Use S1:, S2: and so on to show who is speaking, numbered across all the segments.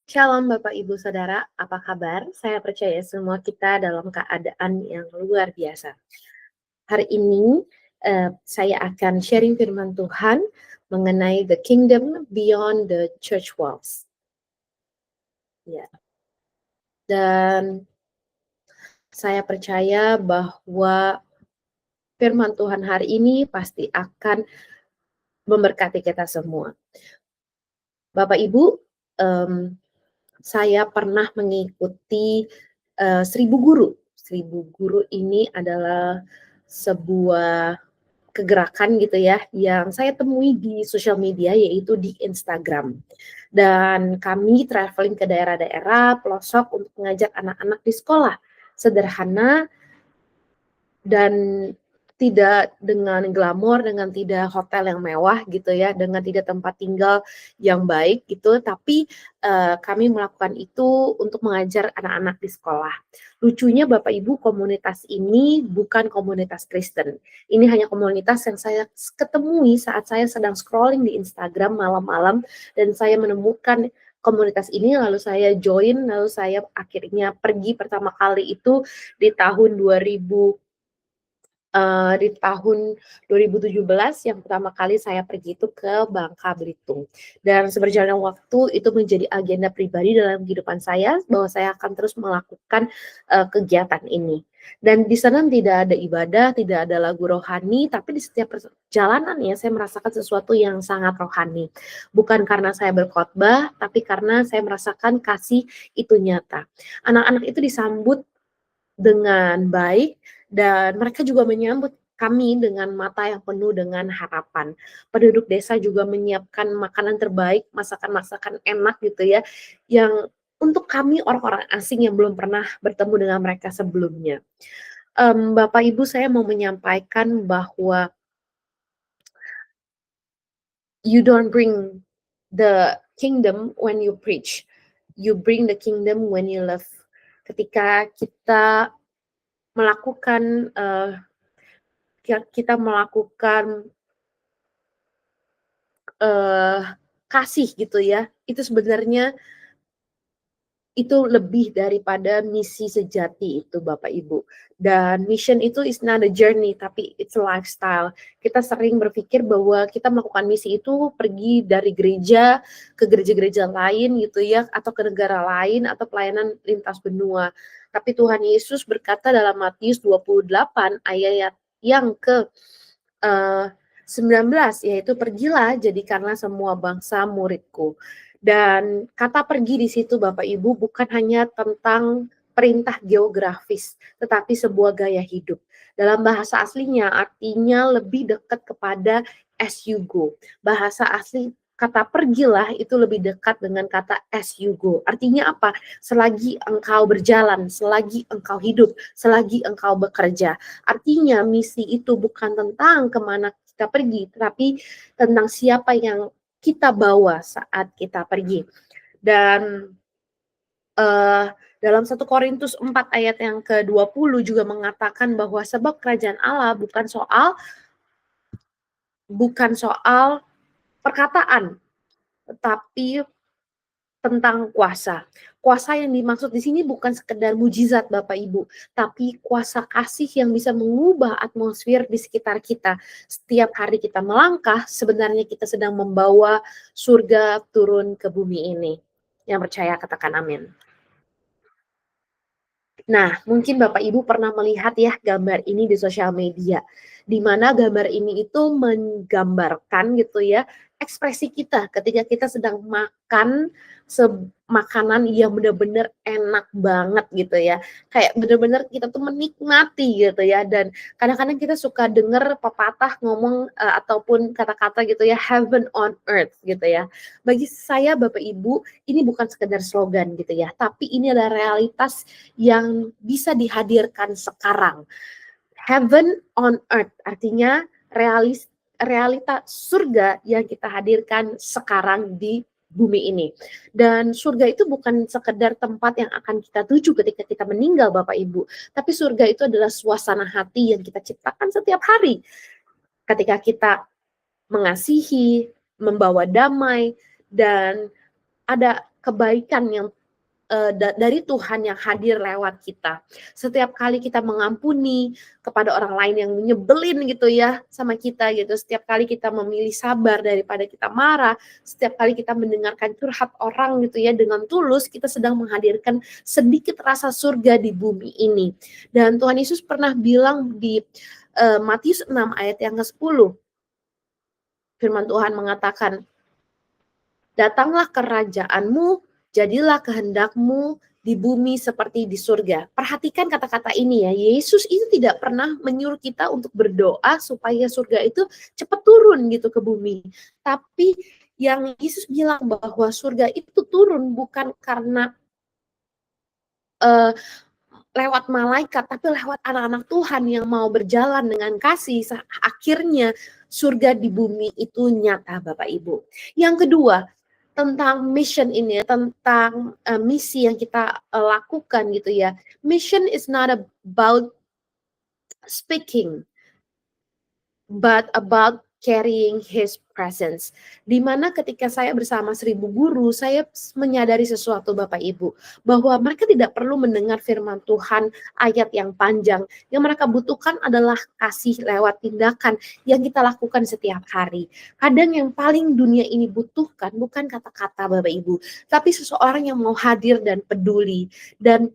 S1: Shalom Bapak Ibu Saudara, apa kabar? Saya percaya semua kita dalam keadaan yang luar biasa. Hari ini saya akan sharing firman Tuhan mengenai the kingdom beyond the church walls. Ya. Dan saya percaya bahwa firman Tuhan hari ini pasti akan memberkati kita semua. Bapak Ibu, saya pernah mengikuti 1000 Guru. 1000 Guru ini adalah sebuah kegerakan gitu ya, yang saya temui di sosial media yaitu di Instagram. Dan kami traveling ke daerah-daerah pelosok untuk mengajak anak-anak di sekolah sederhana dan tidak dengan glamor, dengan tidak hotel yang mewah gitu ya, dengan tidak tempat tinggal yang baik gitu, tapi kami melakukan itu untuk mengajar anak-anak di sekolah. Lucunya Bapak Ibu, komunitas ini bukan komunitas Kristen. Ini hanya komunitas yang saya ketemui saat saya sedang scrolling di Instagram malam-malam dan saya menemukan komunitas ini, lalu saya join, lalu saya akhirnya pergi pertama kali itu di tahun 2017 yang pertama kali saya pergi itu ke Bangka Belitung. Dan seberjalannya waktu itu menjadi agenda pribadi dalam kehidupan saya bahwa saya akan terus melakukan kegiatan ini. Dan di sana tidak ada ibadah, tidak ada lagu rohani, tapi di setiap perjalanan ya saya merasakan sesuatu yang sangat rohani. Bukan karena saya berkhotbah, tapi karena saya merasakan kasih itu nyata. Anak-anak itu disambut dengan baik dan mereka juga menyambut kami dengan mata yang penuh dengan harapan. Penduduk desa juga menyiapkan makanan terbaik, masakan-masakan enak gitu ya, yang untuk kami orang-orang asing yang belum pernah bertemu dengan mereka sebelumnya. Bapak Ibu, saya mau menyampaikan bahwa you don't bring the kingdom when you preach. You bring the kingdom when you love. Ketika kita melakukan kasih gitu ya, itu sebenarnya itu lebih daripada misi sejati itu Bapak Ibu. Dan mission itu is not a journey, tapi it's a lifestyle. Kita sering berpikir bahwa kita melakukan misi itu pergi dari gereja ke gereja-gereja lain gitu ya, atau ke negara lain, atau pelayanan lintas benua. Tapi Tuhan Yesus berkata dalam Matius 28 ayat yang ke 19, yaitu pergilah jadikanlah semua bangsa muridku. Dan kata pergi di situ Bapak Ibu bukan hanya tentang perintah geografis, tetapi sebuah gaya hidup. Dalam bahasa aslinya artinya lebih dekat kepada as you go. Bahasa asli kata pergilah itu lebih dekat dengan kata as you go. Artinya apa? Selagi engkau berjalan, selagi engkau hidup, selagi engkau bekerja. Artinya misi itu bukan tentang kemana kita pergi, tetapi tentang siapa yang kita bawa saat kita pergi. Dan dalam 1 Korintus 4 ayat yang ke-20 juga mengatakan bahwa sebab kerajaan Allah bukan soal perkataan, tetapi tentang kuasa. Kuasa yang dimaksud di sini bukan sekedar mujizat Bapak Ibu, tapi kuasa kasih yang bisa mengubah atmosfer di sekitar kita. Setiap hari kita melangkah, sebenarnya kita sedang membawa surga turun ke bumi ini. Yang percaya katakan amin. Nah, mungkin Bapak Ibu pernah melihat ya gambar ini di sosial media, di mana gambar ini itu menggambarkan gitu ya, ekspresi kita ketika kita sedang makan makanan yang benar-benar enak banget gitu ya. Kayak benar-benar kita tuh menikmati gitu ya, dan kadang-kadang kita suka dengar pepatah ngomong ataupun kata-kata gitu ya, heaven on earth gitu ya. Bagi saya Bapak Ibu, ini bukan sekedar slogan gitu ya, tapi ini adalah realitas yang bisa dihadirkan sekarang. Heaven on earth artinya realita surga yang kita hadirkan sekarang di bumi ini. Dan surga itu bukan sekedar tempat yang akan kita tuju ketika kita meninggal Bapak Ibu, tapi surga itu adalah suasana hati yang kita ciptakan setiap hari. Ketika kita mengasihi, membawa damai, dan ada kebaikan yang dari Tuhan yang hadir lewat kita. Setiap kali kita mengampuni kepada orang lain yang nyebelin gitu ya sama kita gitu, setiap kali kita memilih sabar daripada kita marah, setiap kali kita mendengarkan curhat orang gitu ya dengan tulus, kita sedang menghadirkan sedikit rasa surga di bumi ini. Dan Tuhan Yesus pernah bilang di Matius 6 ayat yang ke-10, firman Tuhan mengatakan, "Datanglah kerajaanmu, jadilah kehendakmu di bumi seperti di surga." Perhatikan kata-kata ini ya, Yesus itu tidak pernah menyuruh kita untuk berdoa supaya surga itu cepat turun gitu ke bumi. Tapi yang Yesus bilang bahwa surga itu turun bukan karena uh, lewat malaikat, tapi lewat anak-anak Tuhan yang mau berjalan dengan kasih. Akhirnya surga di bumi itu nyata, Bapak Ibu. Yang kedua, tentang mission ini, tentang misi yang kita lakukan gitu ya. Mission is not about speaking, but about carrying his presence. Dimana ketika saya bersama 1000 guru, saya menyadari sesuatu Bapak Ibu, bahwa mereka tidak perlu mendengar firman Tuhan ayat yang panjang. Yang mereka butuhkan adalah kasih lewat tindakan yang kita lakukan setiap hari. Kadang yang paling dunia ini butuhkan bukan kata-kata Bapak Ibu, tapi seseorang yang mau hadir dan peduli. Dan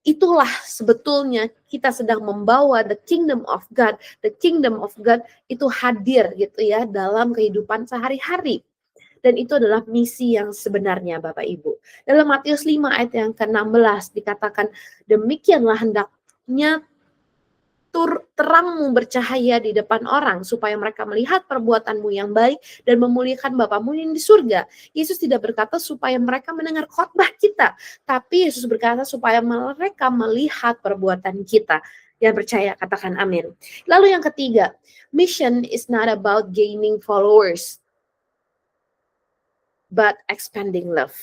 S1: itulah sebetulnya kita sedang membawa the kingdom of God. The kingdom of God itu hadir gitu ya dalam kehidupan sehari-hari. Dan itu adalah misi yang sebenarnya Bapak Ibu. Dalam Matius 5 ayat yang ke-16 dikatakan, demikianlah hendaknya terangmu bercahaya di depan orang, supaya mereka melihat perbuatanmu yang baik dan memulihkan Bapamu yang di surga. Yesus tidak berkata supaya mereka mendengar khotbah kita, tapi Yesus berkata supaya mereka melihat perbuatan kita. Yang percaya katakan amin. Lalu yang ketiga, mission is not about gaining followers, but expanding love.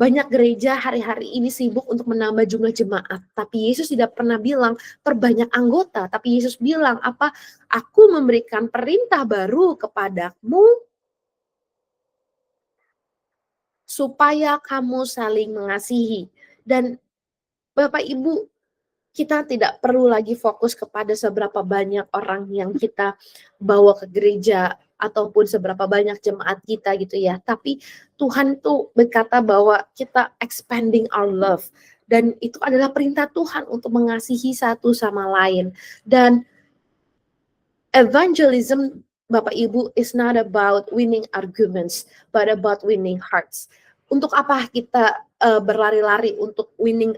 S1: Banyak gereja hari-hari ini sibuk untuk menambah jumlah jemaat, tapi Yesus tidak pernah bilang perbanyak anggota, tapi Yesus bilang apa? Aku memberikan perintah baru kepadamu supaya kamu saling mengasihi. Dan Bapak Ibu, kita tidak perlu lagi fokus kepada seberapa banyak orang yang kita bawa ke gereja ataupun seberapa banyak jemaat kita gitu ya. Tapi Tuhan tuh berkata bahwa kita expanding our love. Dan itu adalah perintah Tuhan untuk mengasihi satu sama lain. Dan evangelism, Bapak Ibu, is not about winning arguments, but about winning hearts. Untuk apa kita berlari-lari untuk winning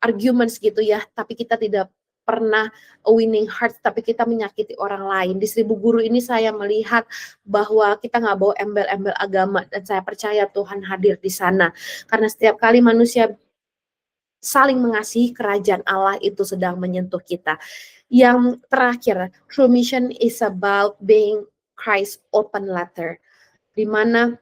S1: arguments gitu ya, tapi kita tidak pernah winning hearts, tapi kita menyakiti orang lain. Di 1000 guru ini saya melihat bahwa kita nggak bawa embel-embel agama, dan saya percaya Tuhan hadir di sana. Karena setiap kali manusia saling mengasihi, kerajaan Allah itu sedang menyentuh kita. Yang terakhir, true mission is about being Christ's open letter, di mana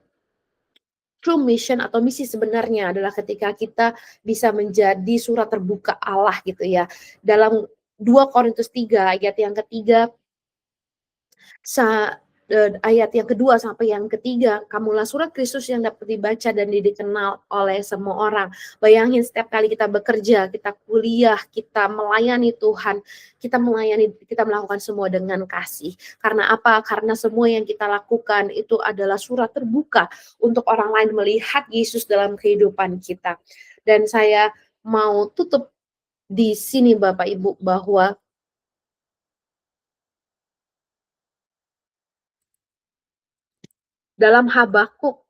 S1: true mission atau misi sebenarnya adalah ketika kita bisa menjadi surat terbuka Allah gitu ya. Dalam 2 Korintus 3 ayat yang ketiga ayat yang kedua sampai yang ketiga, kamulah surat Kristus yang dapat dibaca dan dikenal oleh semua orang. Bayangin setiap kali kita bekerja, kita kuliah, kita melayani Tuhan, kita melakukan semua dengan kasih. Karena apa? Karena semua yang kita lakukan itu adalah surat terbuka untuk orang lain melihat Yesus dalam kehidupan kita. Dan saya mau tutup di sini Bapak Ibu bahwa dalam Habakuk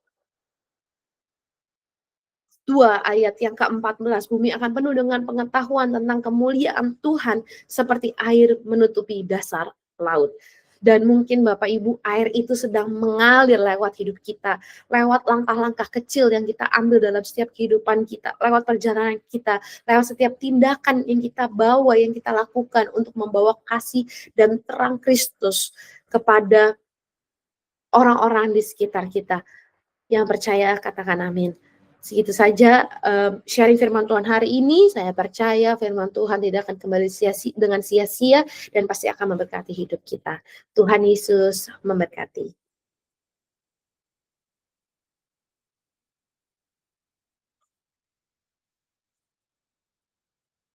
S1: 2 ayat yang ke-14, bumi akan penuh dengan pengetahuan tentang kemuliaan Tuhan seperti air menutupi dasar laut. Dan mungkin Bapak Ibu, air itu sedang mengalir lewat hidup kita, lewat langkah-langkah kecil yang kita ambil dalam setiap kehidupan kita, lewat perjalanan kita, lewat setiap tindakan yang kita bawa, yang kita lakukan untuk membawa kasih dan terang Kristus kepada orang-orang di sekitar kita. Yang percaya katakan amin. Segitu saja sharing firman Tuhan hari ini. Saya percaya firman Tuhan tidak akan kembali dengan sia-sia dan pasti akan memberkati hidup kita. Tuhan Yesus memberkati.